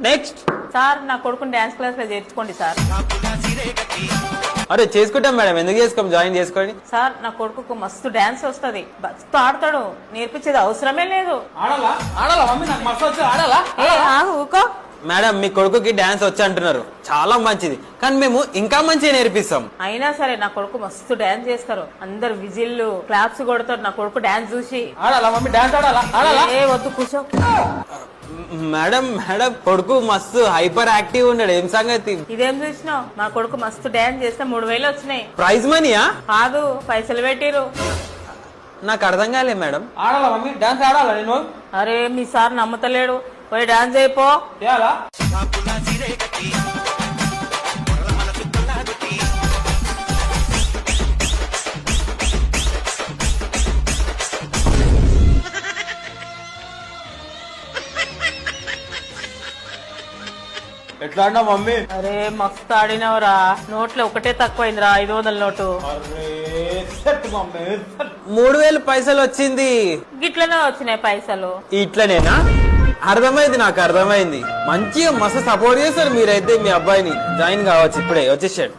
Next sir నా కొడుకుని dance class లో చేర్చుకోండి సార్. అరే చేసుకుంటాం మేడం, ఎందుకు చేసుకోం, జాయిన్ చేసుకోండి. సార్ నా కొడుకు మస్తు డాన్స్ వస్తది, మస్తు ఆడతాడు, నేర్పించేది అవసరమే లేదు. ఊకో మేడం మీ కొడుకుకి డాన్స్ వచ్చి అంటున్నారు, చాలా మంచిది, కానీ మేము ఇంకా మంచిగా నేర్పిస్తాం. అయినా సరే నా కొడుకు మస్తు డాన్స్ చేస్తారు, అందరు విజిల్లు క్లాప్స్ కొడతారు నా కొడుకు డాన్స్ చూసి. వద్దు కూర్చో. మేడం మేడం కొడుకు మస్తు హైపర్ యాక్టివ్ ఉన్నాడు, ఏం సంగతి? ఇదేం చూసినావు, నా కొడుకు మస్తు డాన్స్ చేస్తే 3000 వచ్చినాయి. ప్రైజ్ మనీయా? కాదు, పైసలు పెట్టిరు. నాకు అర్థం కాలే మేడం. ఆడాలా మమ్మీ, డాన్స్ ఆడాలా నేను? అరే మీ సార్ నమ్మతలేడు, పోయి డాన్స్ అయిపో. ఎట్లా అన్నా మమ్మీ? అరే మస్తు ఆడినవరా, నోట్లో ఒకటే తక్కువైందిరా, 500 నోటు. 3000 పైసలు వచ్చింది. గిట్లనే వచ్చినాయి పైసలు. ఇట్లనేనా? అర్థమైంది, నాకు అర్థమైంది. మంచిగా మస్తు సపోర్ట్ చేస్తారు మీరైతే, మీ అబ్బాయిని జాయిన్ కావచ్చు, ఇప్పుడే వచ్చేసాడు.